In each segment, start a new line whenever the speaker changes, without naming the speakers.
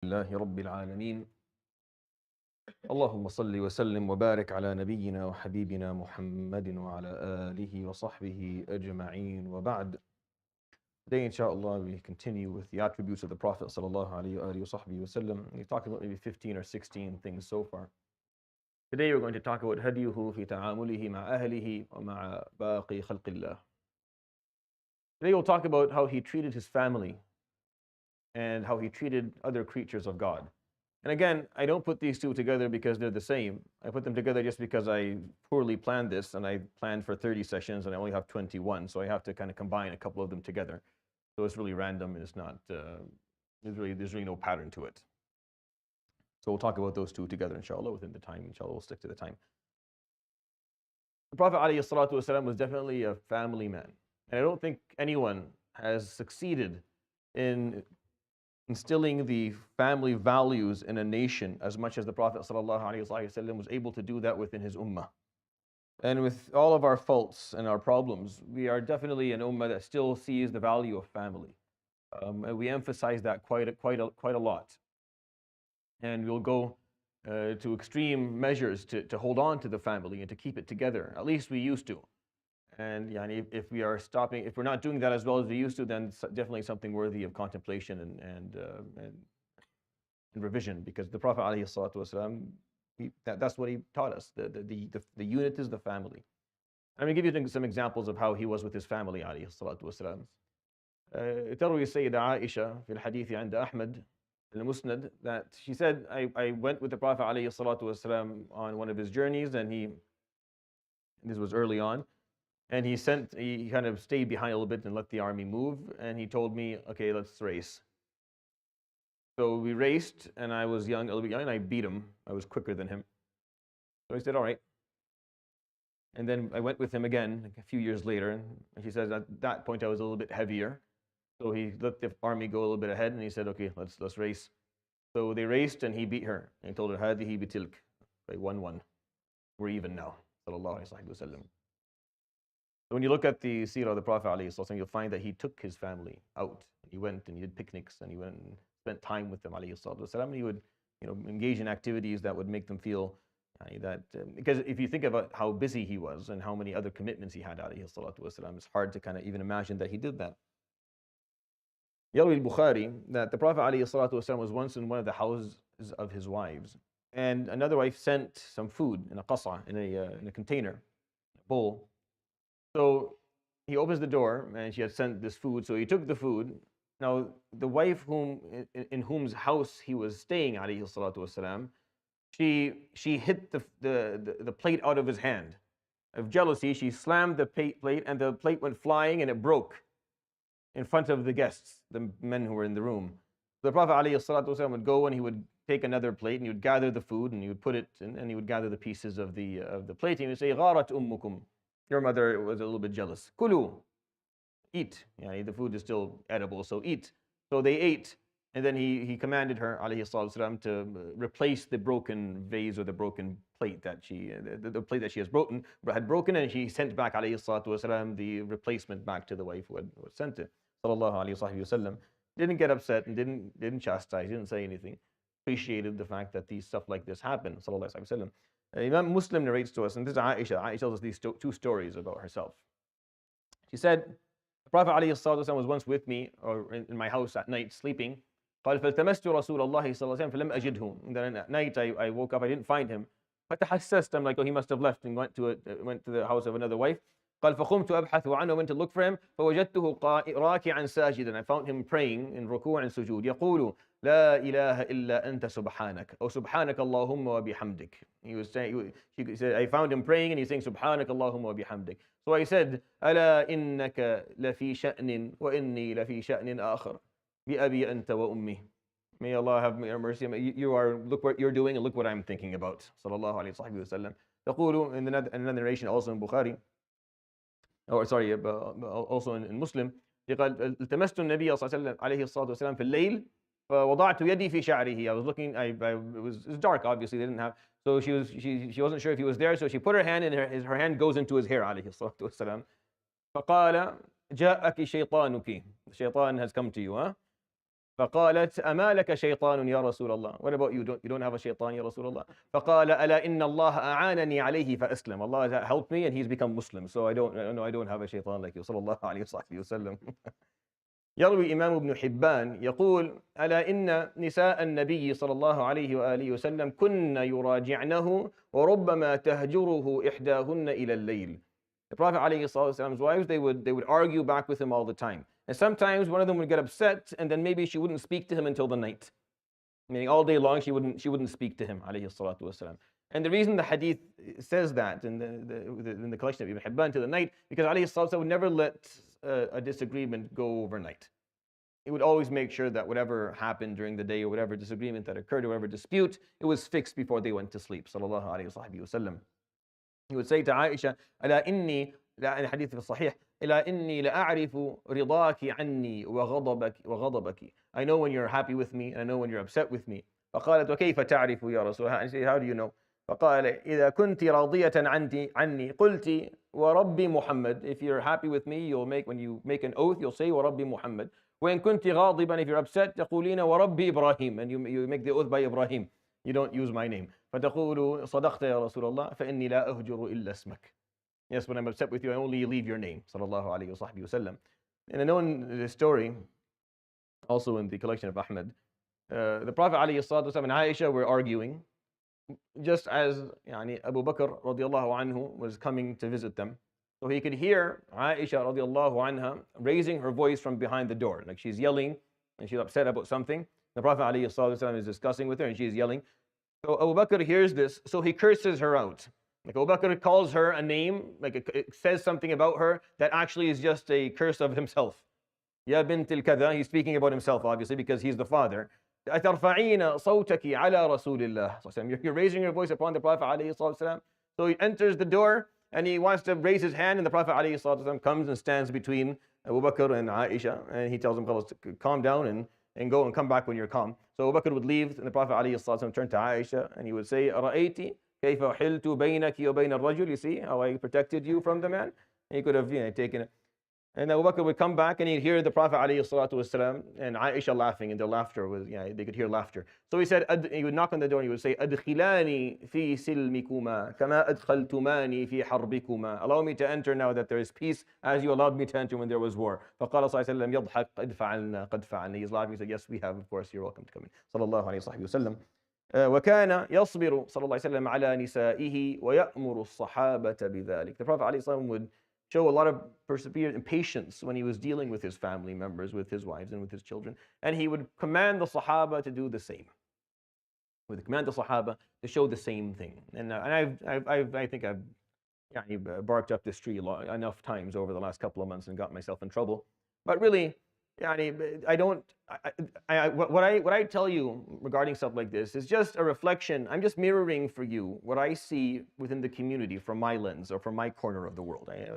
لله رب العالمين. اللهم صل وسلم وبارك على نبينا وحبيبنا محمد وعلى آله وصحبه أجمعين وبعد. Today, inshallah, we continue with the attributes of the Prophet sallallahu alaihi wasallam. We talked about maybe 15 or 16 things so far. Today, we're going to talk about هديه في تعامله مع أهله ومع باقي خلق الله. Today, we'll talk about how he treated his family and how he treated other creatures of God. And again, I don't put these two together because they're the same. I put them together just because I poorly planned this, and I planned for 30 sessions and I only have 21, so I have to kind of combine a couple of them together. So it's really random and it's not, there's really no pattern to it. So we'll talk about those two together, inshallah, within the time. Inshallah, we'll stick to the time. The Prophet ﷺ was definitely a family man. And I don't think anyone has succeeded in instilling the family values in a nation as much as the Prophet ﷺ was able to do that within his ummah. And with all of our faults and our problems, we are definitely an ummah that still sees the value of family. And we emphasize that quite a lot. And we'll go to extreme measures to hold on to the family and to keep it together. At least we used to. And if we are stopping, if we're not doing that as well as we used to, then it's definitely something worthy of contemplation and revision. Because the Prophet ﷺ, that's what he taught us. The unit is the family. I'm going to give you some examples of how he was with his family ﷺ. تروي السيدة عائشة في الحديث عند أحمد المسند that she said, I went with the Prophet ﷺ on one of his journeys, and this was early on. And he kind of stayed behind a little bit and let the army move. And he told me, okay, let's race. So we raced, and I was young, a little bit young, and I beat him. I was quicker than him. So he said, all right. And then I went with him again like a few years later. And he says, at that point, I was a little bit heavier. So he let the army go a little bit ahead, and he said, okay, let's race. So they raced, and he beat her. And he told her, هذه بتلك. 1-1. We're even now. Sallallahu Alaihi Wasallam. When you look at the seerah of the Prophet ﷺ, you'll find that he took his family out. He went and he did picnics, and he went and spent time with them ﷺ. And he would, engage in activities that would make them feel that, because if you think about how busy he was and how many other commitments he had ﷺ, it's hard to kind of even imagine that he did that. Yarwi al-Bukhari that the Prophet ﷺ was once in one of the houses of his wives, and another wife sent some food in a qasa, in a container, a bowl. So he opens the door, and she had sent this food. So he took the food. Now the wife in whose house he was staying, alayhi salatu wasalam, she hit the plate out of his hand. Of jealousy, she slammed the plate, and the plate went flying, and it broke in front of the guests, the men who were in the room. The Prophet alayhi salatu wasalam would go, and he would take another plate, and he would gather the food, and he would put it in, and he would gather the pieces of the plate, and he would say, "Gharat ummukum." Your mother was a little bit jealous. Kulu, eat. The food is still edible, so eat. So they ate, and then he commanded her, alayhi salatu, to replace the broken vase or the broken plate that the plate that she had broken, and she sent back, alayhi salatu, the replacement back to the wife who had sent it. Sallallahu alayhi wasallam. Didn't get upset and didn't chastise, didn't say anything. Appreciated the fact that these stuff like this happen. Sallallahu alayhi wasallam. Imam Muslim narrates to us, and this is Aisha. Aisha tells us these two stories about herself. She said, the Prophet ﷺ was once with me, or in my house at night, sleeping. قال فالتمست رسول الله صلى الله عليه وسلم فلم أجده. And then at night I woke up, I didn't find him. فتحسست, I'm like, oh, he must have left and went to the house of another wife. قال فقمت أبحث عنه, went to look for him. فوجدته راكعا ساجدا. I found him praying in ركوع and sujood. يقول لا إله إلا أنت سبحانك أو سبحانك اللهم وبحمدك. She said, I found him praying, and he's saying سبحانك اللهم وبحمدك. So I said, ألا إنك لفي شأن وإني لفي شأن آخر بأبي أنت وأمي. May Allah have mercy. Look what you're doing, and look what I'm thinking about. Sallallahu alayhi wa sallam. يقول in another narration also in Bukhari, also in Muslim, قال التمست النبي صلى الله عليه وسلم في الليل فوضعت يدي في شعره. I was looking, it was dark, obviously they didn't have, so she wasn't sure if he was there, so she put her hand in her hand goes into his hair عليه الصلاة والسلام. فقال جاءك شيطانك, the shaitan has come to you, huh? فقالت أما لك شيطان يا رسول الله. What about you? You don't have a shaitan يا رسول الله. فقال ألا إن الله أعانني عليه فأسلم. Allah has helped me and he's become Muslim. So I don't have a shaitan like you. صلى الله عليه وسلم. يروي إمام ابن حبان يقول ألا إن نساء النبي صلى الله عليه وآله وسلم كن يراجعنه وربما تهجره إحداهن إلى الليل. The Prophet عليه الصلاة والسلام's wives, they would argue back with him all the time. And sometimes one of them would get upset and then maybe she wouldn't speak to him until the night. Meaning all day long she wouldn't speak to him عليه الصلاة والسلام. And the reason the hadith says that in the collection of Ibn Hibban to the night, because عليه الصلاة والسلام would never let a disagreement go overnight. He would always make sure that whatever happened during the day or whatever disagreement that occurred or whatever dispute, it was fixed before they went to sleep. Sallallahu alayhi wa sallam. He would say to Aisha, ألا إني لا الحديث في الصحيح إلا إني لأعرف رضاك عني وغضبك. I know when you're happy with me and I know when you're upset with me. فقالت وكيف تعرف يا رسول الله? I say, how do you know? فقال إذا كنت راضية عني قلت ورب محمد. If you're happy with me, when you make an oath, you'll say ورب محمد. وإن كنت غاضبا, if you're upset, تقولين ورب إبراهيم, and you make the oath by Ibrahim. You don't use my name. فتقول صدقت يا رسول الله فإني لا أهجر إلا اسمك. Yes, when I'm upset with you, I only leave your name. صلى الله عليه وصحبه وسلم. And I know in the story, also in the collection of Ahmad, the Prophet عليه الصلاة والسلام and Aisha were arguing, just as Abu Bakr radiallahu anhu was coming to visit them. So he could hear Aisha radiallahu anha raising her voice from behind the door. Like she's yelling and she's upset about something. The Prophet ﷺ is discussing with her and she's yelling. So Abu Bakr hears this, so he curses her out. Like Abu Bakr calls her a name, like it says something about her that actually is just a curse of himself. Ya bint al-kadha, he's speaking about himself obviously because he's the father. أترفعين صوتك على رسول الله. You're raising your voice upon the Prophet ﷺ. So he enters the door and he wants to raise his hand, and the Prophet ﷺ comes and stands between Abu Bakr and Aisha, and he tells him, calm down and go and come back when you're calm. So Abu Bakr would leave, and the Prophet ﷺ turned to Aisha, and he would say, أرأيتِ كيف حلت بينك وبين الرجل? You see how I protected you from the man? And he could have taken it. And Abu Bakr would come back and he'd hear the Prophet ﷺ and Aisha laughing, and their laughter was, they could hear laughter. So he said, he would knock on the door and he would say, أدخلاني في سلمكما كما أدخلتماني في حربكما. Allow me to enter now that there is peace as you allowed me to enter when there was war. فقال صلى الله عليه وسلم يضحك قد فعلنا قد فعلنا. He's laughing. He said, yes, we have, of course, you're welcome to come in. صلى الله عليه وسلم. وكان يصبر صلى الله عليه وسلم على نسائه ويأمر الصحابة بذلك. The Prophet عليه الصلاة would show a lot of perseverance and patience when he was dealing with his family members, with his wives and with his children. And he would command the Sahaba to do the same. He would command the Sahaba to show the same thing. And I think I've barked up this tree enough times over the last couple of months and got myself in trouble. But really, what I tell you regarding stuff like this is just a reflection. I'm just mirroring for you what I see within the community from my lens or from my corner of the world. I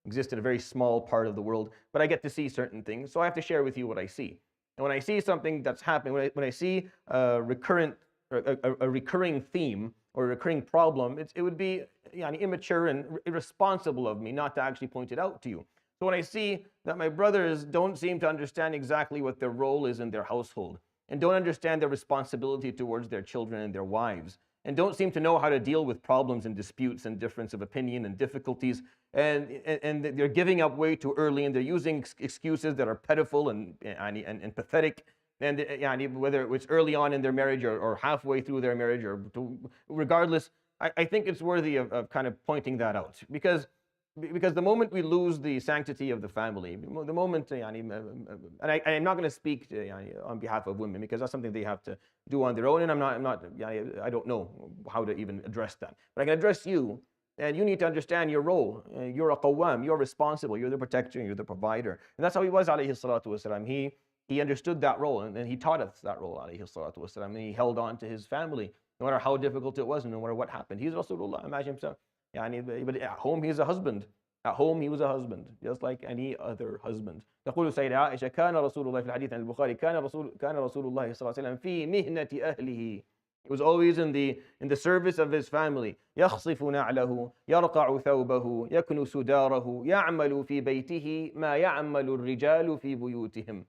exist in a very small part of the world, but I get to see certain things, so I have to share with you what I see. And when I see something that's happening, when I see a recurring theme or a recurring problem, it would be immature and irresponsible of me not to actually point it out to you. So when I see that my brothers don't seem to understand exactly what their role is in their household, and don't understand their responsibility towards their children and their wives, and don't seem to know how to deal with problems and disputes and difference of opinion and difficulties, and they're giving up way too early, and they're using excuses that are pitiful and pathetic, and whether it's early on in their marriage or halfway through their marriage, regardless, I think it's worthy of kind of pointing that out. Because the moment we lose the sanctity of the family, the moment, and I'm not going to speak on behalf of women because that's something they have to do on their own, and I don't know how to even address that. But I can address you, and you need to understand your role. You're a qawwam, you're responsible, you're the protector, you're the provider. And that's how he was, alayhi salatu wasalam. He understood that role, and he taught us that role, alayhi salatu wasalam, and he held on to his family, no matter how difficult it was, and no matter what happened. He's Rasulullah, imagine himself. But at home he's a husband. At home he was a husband, just like any other husband. تقول سيدة عائشة كان رسول الله في الحديث عن البخاري كان رسول الله صلى الله عليه وسلم في مهنة أهله. He was always in the service of his family. يخصف نعله يرقع ثوبه يكنس داره يعمل في بيته ما يعمل الرجال في بيوتهم.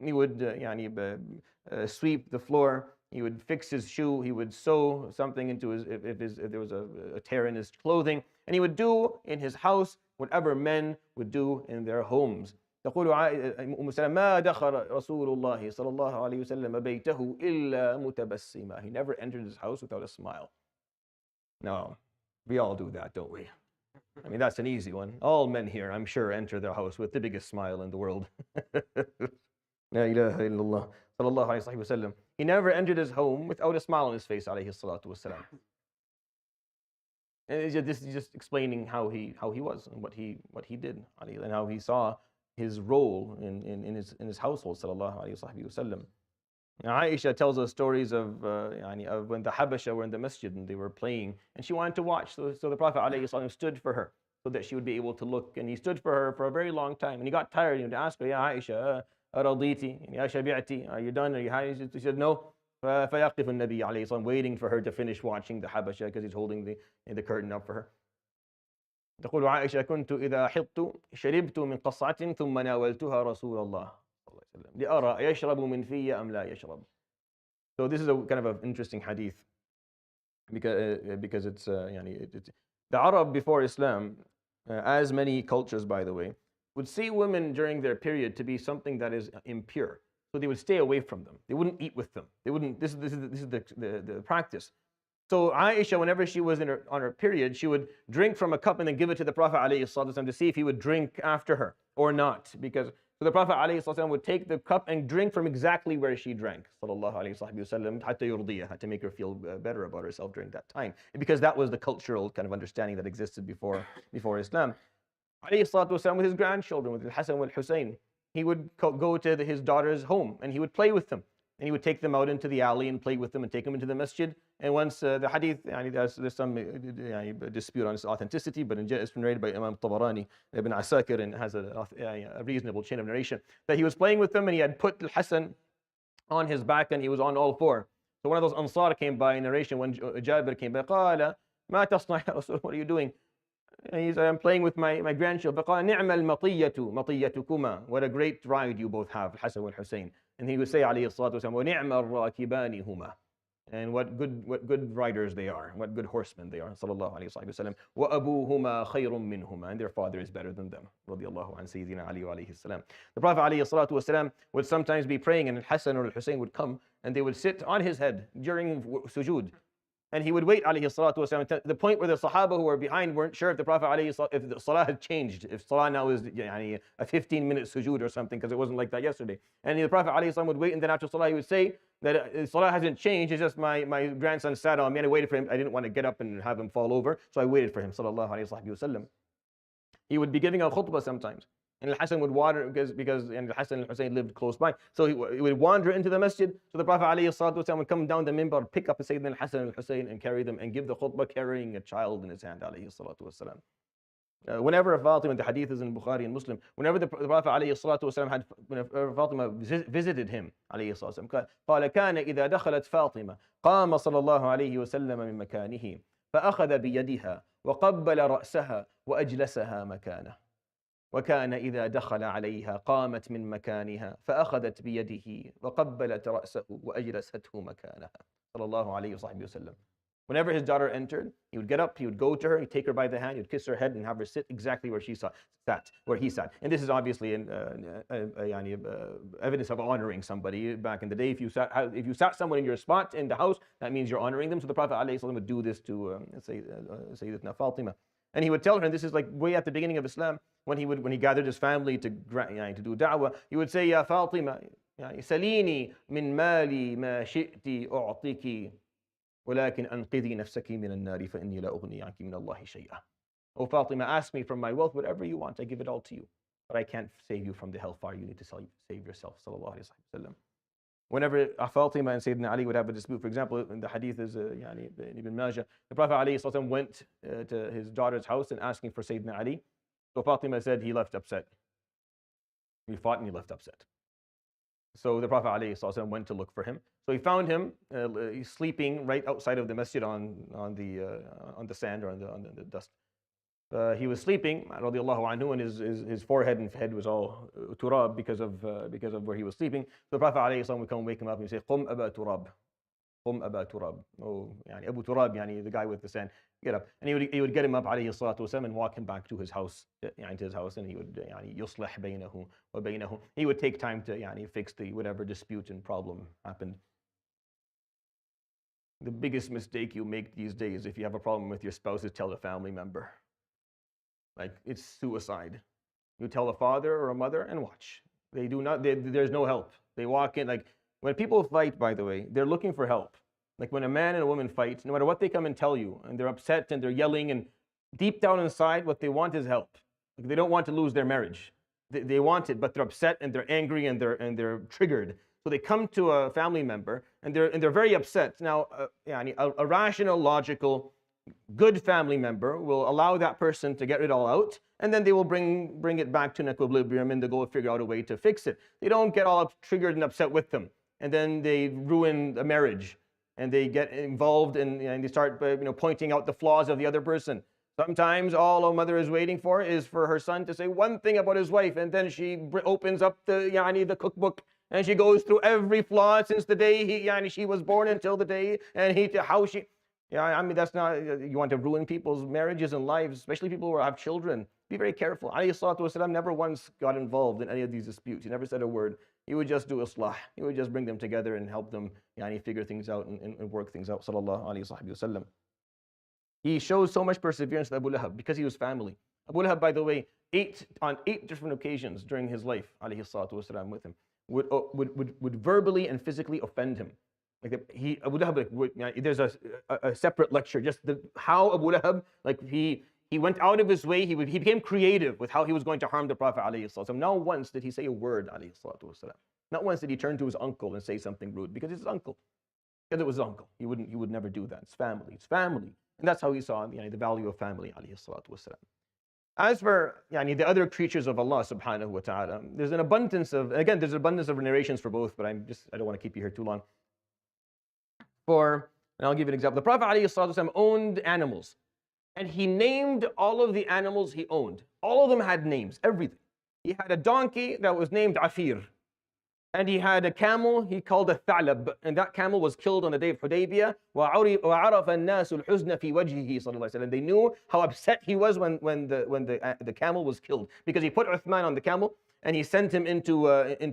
He would sweep the floor. He would fix his shoe. He would sew something into if there was a tear in his clothing. And he would do in his house whatever men would do in their homes. تقول أم سلمة ما دخل رسول الله صلى الله عليه وسلم بيته إلا متبسما. He never entered his house without a smile. No, we all do that, don't we? I mean, that's an easy one. All men here, I'm sure, enter their house with the biggest smile in the world. La ilaha illallah. Sallallahu alayhi wa sallam. He never entered his home without a smile on his face, alayhi salatu wasalam. And this is just explaining how he was and what he did, and how he saw his role in his household, sallallahu alayhi wa sallam. Aisha tells us stories of when the Habasha were in the masjid and they were playing, and she wanted to watch. So the Prophet ﷺ stood for her so that she would be able to look, and he stood for her for a very long time. And he got tired to ask her, Ya Aisha, araditi, ya shabi'ati, are you done? Are you happy? She said, no. فيقف النبي عليه الصلاة والسلام waiting for her to finish watching the Habasha because he's holding the curtain up for her. تقول عائشة كنت إذا حضت شربت من قصعة ثم ناولتها رسول الله لأرى يشرب من في أم لا يشرب. So this is a kind of an interesting hadith because it's the Arab before Islam, as many cultures by the way, would see women during their period to be something that is impure. So they would stay away from them. They wouldn't eat with them. They wouldn't. This is the practice. So Aisha, whenever she was on her period, she would drink from a cup and then give it to the Prophet ﷺ to see if he would drink after her or not. Because so the Prophet ﷺ would take the cup and drink from exactly where she drank, sallallahu alayhi wasallam, hatta yurdiyaha, to make her feel better about herself during that time. Because that was the cultural kind of understanding that existed before Islam. Alayhi salatu wasallam, with his grandchildren, with Al-Hasan and Al-Husayn, he would go to his daughter's home and he would play with them. And he would take them out into the alley and play with them and take them into the masjid. And once the hadith, there's some dispute on its authenticity, but it's been narrated by Imam Tabarani, Ibn Asakir, and has a reasonable chain of narration, that he was playing with them and he had put Al-Hasan on his back and he was on all four. So one of those Ansar came by in narration when Jabir came by, قال ما تصنع يا رسول, what are you doing? And he said, I'm playing with my grandchildren. فقال نعم المطية مطيتكما. What a great ride you both have, Al-Hasan and Hussein. And he would say, عليه الصلاة والسلام, ونعم الراكبان هما. And what good riders they are, what good horsemen they are. صلى الله عليه وسلم. وأبوهما خير منهما. And their father is better than them. رضي الله عن سيدنا علي عليه السلام. The Prophet عليه الصلاة والسلام would sometimes be praying and Al-Hasan or Al-Hussein would come and they would sit on his head during sujood. And he would wait, alayhi salatu wasalam, to the point where the Sahaba who were behind weren't sure if the Prophet, if the Salah had changed, if Salah now is a 15-minute sujood or something, because it wasn't like that yesterday. And the Prophet ﷺ would wait, and then after Salah he would say that Salah hasn't changed, it's just my grandson sat on me, and I waited for him. I didn't want to get up and have him fall over, so I waited for him, sallallahu alayhi wa sallam. He would be giving a khutbah sometimes. And Al-Hasan would wander because Al-Hasan and Hussein lived close by. So he would wander into the masjid. So the Prophet ﷺ would come down the minbar, pick up Sayyidina Al-Hasan and Hussein and carry them and give the khutbah carrying a child in his hand, ﷺ. Whenever Fatima, the hadith is in Bukhari and Muslim, whenever the Prophet ﷺ whenever Fatima visited him, ﷺ, قال كان إذا دخلت فاطمة قام صلى الله عليه وسلم من مكانه فأخذ بيدها وقبل رأسها وأجلسها مكانه. وكان إذا دخل عليها قامت من مكانها فأخذت بيده وقبلت رأسه وأجلسته مكانها. صلى الله عليه وسلم. Whenever his daughter entered, he would get up, he would go to her, he'd take her by the hand, he'd kiss her head and have her sit exactly where he sat. And this is obviously evidence of honoring somebody. Back in the day, if you sat someone in your spot in the house, that means you're honoring them. So the Prophet ﷺ would do this to Sayyidatuna Fatima. And he would tell her, and this is like way at the beginning of Islam, when he gathered his family to do da'wah, he would say, Ya Fatima, salini min mali ma shi'ti u'tiki, ولكن أنقذي نفسك من النار فإني لا أغني عنك من الله شيئا. Oh Fatima, ask me from my wealth whatever you want, I give it all to you. But I can't save you from the hellfire, you need to save yourself. Sallallahu alayhi wa sallam. Whenever Fatima and Sayyidina Ali would have a dispute, for example, in the hadith is Ibn Majah, the Prophet ﷺ went to his daughter's house and asking for Sayyidina Ali. So Fatima said he left upset. He fought and he left upset. So the Prophet ﷺ went to look for him. So he found him sleeping right outside of the masjid on the sand or on the dust. he was sleeping, radiallahu anhu, and his forehead and head was all turab because of where he was sleeping. So the Prophet ﷺ would come and wake him up and he'd say, "Qum Aba Turab." Qum Aba Turab. Oh, yani Abu Turab, yani the guy with the sand. Get up. And he would get him up, alayhi salatu wasalam, and walk him back to his house, yani to his house, and he would, yani, yuslih baynahu wa baynahu. He would take time to, yani, fix the whatever dispute and problem happened. The biggest mistake you make these days, if you have a problem with your spouse, is tell a family member. Like, it's suicide. You tell a father or a mother and watch. They do not, there's no help. They walk in, like, when people fight, by the way, they're looking for help. Like when a man and a woman fight, no matter what they come and tell you, and they're upset and they're yelling, and deep down inside, what they want is help. Like, they don't want to lose their marriage. They want it, but they're upset and they're angry and they're triggered. So they come to a family member and they're very upset. Now, a rational, logical, good family member will allow that person to get it all out, and then they will bring it back to an equilibrium, and they'll go figure out a way to fix it. They don't get all triggered and upset with them, and then they ruin a marriage, and they get involved and they start pointing out the flaws of the other person. Sometimes all a mother is waiting for is for her son to say one thing about his wife, and then she opens up the cookbook, and she goes through every flaw since the day she was born until the day, and how she. That's not, you want to ruin people's marriages and lives, especially people who have children. Be very careful. Alayhi salatu wasalam never once got involved in any of these disputes. He never said a word. He would just do islah. He would just bring them together and help them figure things out and work things out. Sallallahu alayhi wa sallam. He shows so much perseverance with Abu Lahab because he was family. Abu Lahab, by the way, on eight different occasions during his life, alayhi salatu wasalam, with him, would verbally and physically offend him. Like Abu Lahab, there's a separate lecture, just how Abu Lahab, he went out of his way, he became creative with how he was going to harm the Prophet ﷺ. Not once did he say a word, ﷺ. Not once did he turn to his uncle and say something rude, because it's his uncle. Because it was his uncle. He would never do that. It's family. It's family. And that's how he saw the value of family, ﷺ. As for the other creatures of Allah subhanahu wa ta'ala, there's an abundance of narrations for both, but I don't want to keep you here too long. And I'll give you an example. The Prophet ﷺ owned animals, and he named all of the animals he owned. All of them had names, everything. He had a donkey that was named Afir, and he had a camel he called a Thalab, and that camel was killed on the day of Hudaybiyah. وَعَرَفَ النَّاسُ الْحُزْنَ فِي وَجْهِهِ صلى الله عليه وسلم. They knew how upset he was when the camel was killed, because he put Uthman on the camel, and he sent him into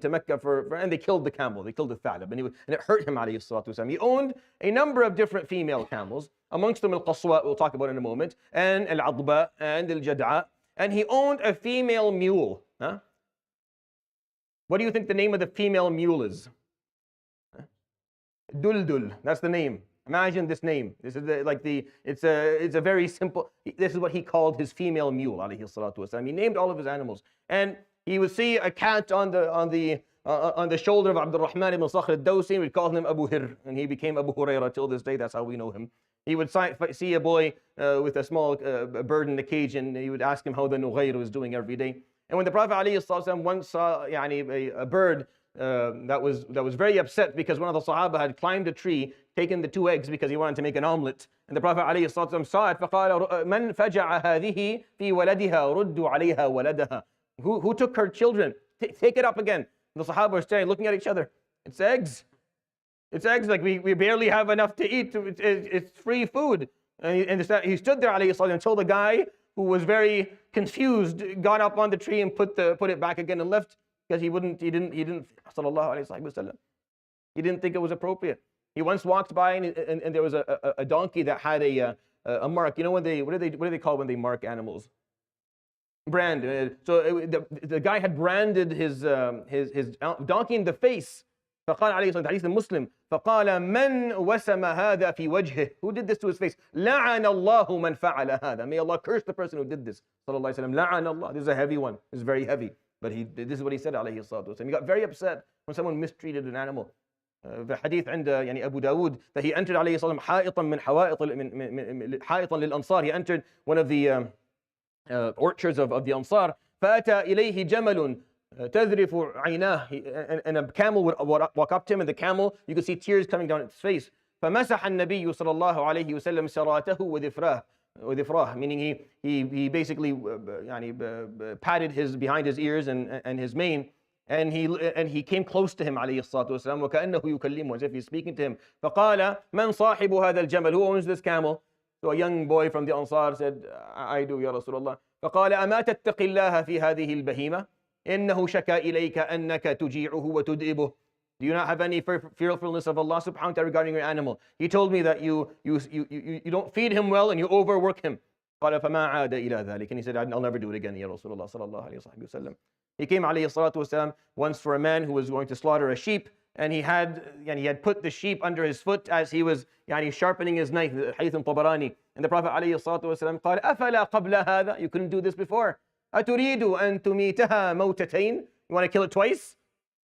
Mecca and they killed the camel. They killed the Thalab, and it hurt him, alayhi salatu wasalam. He owned a number of different female camels, amongst them Al-Qaswa, we'll talk about in a moment, and Al-Adba, and Al-Jad'a, and he owned a female mule. Huh? What do you think the name of the female mule is? Duldul, that's the name. Imagine this name. This is it's a very simple, this is what he called his female mule, alayhi salatu wasalam. He named all of his animals. And he would see a cat on the shoulder of Abdul Rahman ibn Sakhr al-Dawsi, and we'd call him Abu Hir, and he became Abu Hurairah till this day. That's how we know him. He would see a boy with a small bird in the cage, and he would ask him how the Nughayr was doing every day. And when the Prophet ﷺ once saw a bird that was very upset because one of the Sahaba had climbed a tree, taken the 2 eggs because he wanted to make an omelet, and the Prophet ﷺ saw it, فقال من فجع هذه في ولدها ردوا عليها ولدها. Who took her children? Take it up again. And the Sahaba were standing looking at each other. It's eggs. It's eggs. Like we barely have enough to eat. It's free food. And he stood there, alayhi salam, until the guy who was very confused got up on the tree and put it back again and left, because he didn't sallallahu alayhi wasallam. He didn't think it was appropriate. He once walked by and there was a donkey that had a mark. You know what do they call when they mark animals? Brand. So the guy had branded his donkey in the face. فقال عليه الصلاة والسلام, حديث Muslim, فقال من وسم هذا في وجهه. Who did this to his face? لعن الله من فعل هذا. May Allah curse the person who did this. صلى الله عليه وسلم. لعن الله. This is a heavy one. This is very heavy. But this is what he said, عليه الصلاة والسلام. He got very upset when someone mistreated an animal. The hadith عند Abu Dawood that he entered عليه الصلاة والسلام حائطا للأنصار. He entered one of the orchards of the Ansar. فأتى إليه جمل تذرف عيناه, and a camel would walk up to him, and the camel, you could see tears coming down its face. فمسح النبي صلى الله عليه وسلم سراته وذفراه. وذفراه, meaning he basically patted behind his ears and his mane, and he came close to him عليه الصلاة والسلام وكأنه يكلمه, as if he's speaking to him. فقال من صاحب هذا الجمل, who owns this camel? So a young boy from the Ansar said, I do يا رسول الله. فقال أما تتقي الله في هذه البهيمة إنه شكا إليك أنك تجيعه وتدئبه. Do you not have any fearfulness of Allah subhanahu wa ta'ala regarding your animal? He told me that you don't feed him well and you overwork him. قال فما عاد إلى ذلك. And he said, I'll never do it again, Ya Rasulullah sallallahu alayhi wa sallam. He came alayhi salatu wasalam once for a man who was going to slaughter a sheep, and he had put the sheep under his foot as he was sharpening his knife, Hadith Tabarani. And the Prophet alayhi salatu wasalam قال أفلا قبل هذا, you couldn't do this before. أتريد أن تميتها موتتين? You want to kill it twice?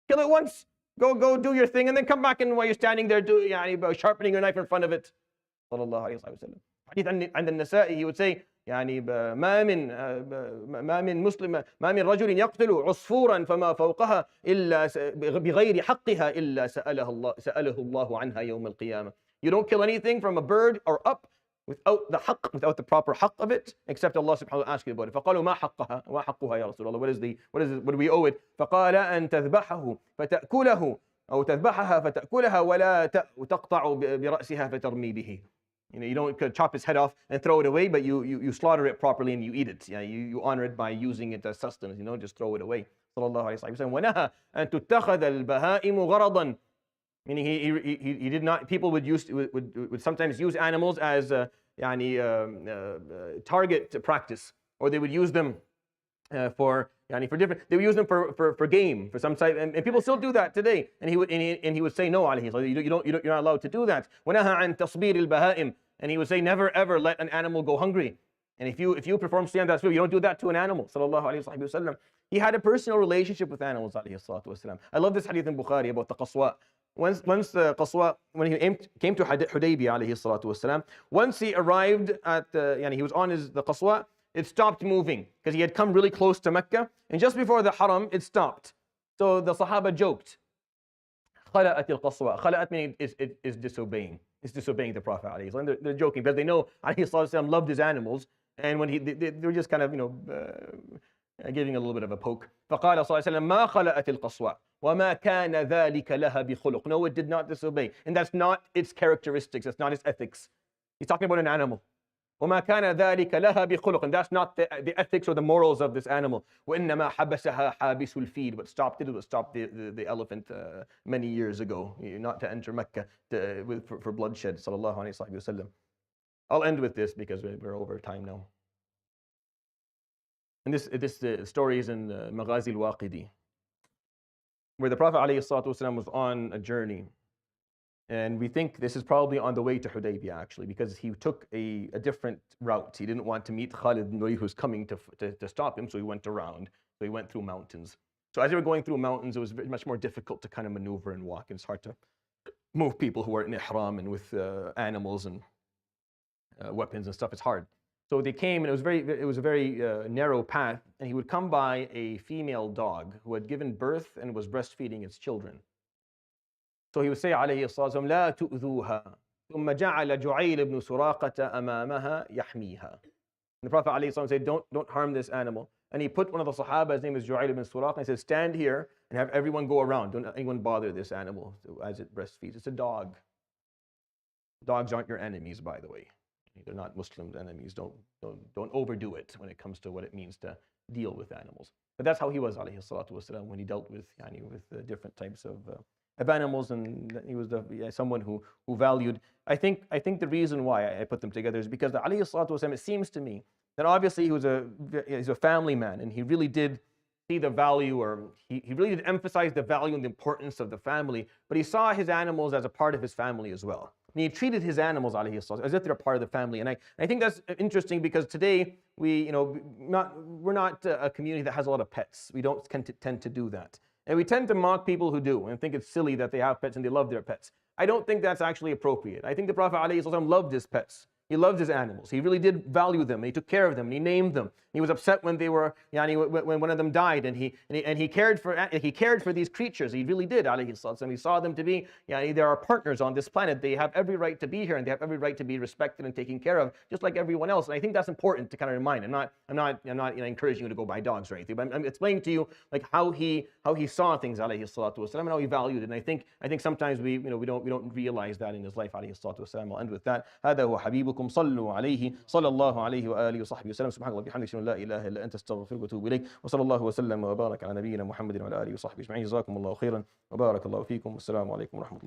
Kill it once. Go do your thing and then come back, and while you're standing there sharpening your knife in front of it. صلى الله عليه وسلم. حديث عند النسائي, he would say ما من رجل يقتل عصفورا فما فوقها إلا بغير حقها إلا سأله الله عنها يوم القيامة. You don't kill anything from a bird or up without the proper حق of it, except Allah subhanahu wa ta'ala asks you about it. فقالوا ما حقها يا رسول الله, what do we owe it? فقال أن تذبحه فتأكله أو تذبحها فتأكلها ولا تقطع برأسها فترمي به. You don't chop his head off and throw it away, but you slaughter it properly and you eat it. You honor it by using it as sustenance. You don't just throw it away. صلى الله عليه وسلم. ونهى أن تتخذ البهائم غرضا. Meaning he did not. People would sometimes use animals as target to practice, or they would use them for different. They would use them for game, for some type, and people still do that today. And he would say no, you're not allowed to do that. ونهى عن تصبير البهائم. And he would say never ever let an animal go hungry. And if you perform siyam, that's true. You don't do that to an animal. Sallallahu alayhi wa sallam. He had a personal relationship with animals. Alayhi salatu wasalam. I love this hadith in Bukhari about the qaswa. Once the qaswa, when he came to Hudaybiyah alayhi salatu wasalam, once he arrived at he was on the qaswa, it stopped moving because he had come really close to Mecca, and just before the haram it stopped. So the Sahaba joked, خلأت القصوى. خلأت meaning is disobeying. It's disobeying the Prophet alayhi salam. They're joking because they know alayhi salam loved his animals, and when they were just kind of giving a little bit of a poke. فقال صلى الله عليه وسلم ما خلأت القصوى وما كان ذلك لها بخلق. No, it did not disobey, and that's not its characteristics. That's not its ethics. He's talking about an animal. وما كان ذلك لها بخلق, and that's not the ethics or the morals of this animal. وإنما حبسها حابس الفيل. What stopped it was stopped the elephant many years ago, not to enter Mecca for bloodshed. Sallallahu alayhi wa sallam. I'll end with this because we're over time now. And this story is in Maghazi al-Waqidi, where the Prophet ﷺ was on a journey. And we think this is probably on the way to Hudaybiyah, actually, because he took a different route. He didn't want to meet Khalid ibn Walid, who was coming to stop him, so he went around. So he went through mountains. So as they were going through mountains, it was much more difficult to kind of maneuver and walk. And it's hard to move people who are in ihram and with animals and weapons and stuff. It's hard. So they came, and it was a very narrow path, and he would come by a female dog who had given birth and was breastfeeding its children. So he would say عليه الصلاة والسلام لا تؤذوها ثم جعل جعيل بن سراقة أمامها يحميها. And the Prophet عليه الصلاة والسلام said, don't harm this animal. And he put one of the Sahaba, his name is Ju'ayl ibn Suraqa, and he said, stand here and have everyone go around. Don't anyone bother this animal as it breastfeeds. It's a dog. Dogs aren't your enemies, by the way. They're not Muslim enemies. Don't overdo it when it comes to what it means to deal with animals. But that's how he was, alayhi salatu wasalam, when he dealt with different types of animals, and he was someone who valued. I think the reason why I put them together is because the alayhi salatu wasalam, it seems to me that obviously he's a family man, and he really did see the value, or he really did emphasize the value and the importance of the family, but he saw his animals as a part of his family as well. And he treated his animals alayhi salatu as if they're part of the family. And I think that's interesting because today we're not a community that has a lot of pets. We don't tend to do that. And we tend to mock people who do and think it's silly that they have pets and they love their pets. I don't think that's actually appropriate. I think the Prophet ﷺ loved his pets. He loved his animals. He really did value them. He took care of them. And he named them. He was upset when they were, when one of them died, and he cared for these creatures. He really did, alayhi salatu. He saw them to be, they are partners on this planet. They have every right to be here, and they have every right to be respected and taken care of, just like everyone else. And I think that's important to kind of remind. I'm not encouraging you to go buy dogs or anything, but I'm explaining to you like how he saw things, alayhi salatu wasalam, and how he valued it. And I think sometimes we don't realize that in his life, alayhi salatu wasalam. I'll end with that. هذا هو حبيبكم صلوا عليه صلى الله عليه وآله وصحبه وسلم. سبحان الله وبحمده لا إله إلا أنت أستغفرك وأتوب إليك. وصلى الله وسلم وبارك على نبينا محمد وعلى آله وصحبه أجمعين. جزاكم الله خيرا وبارك الله فيكم. والسلام عليكم ورحمة الله.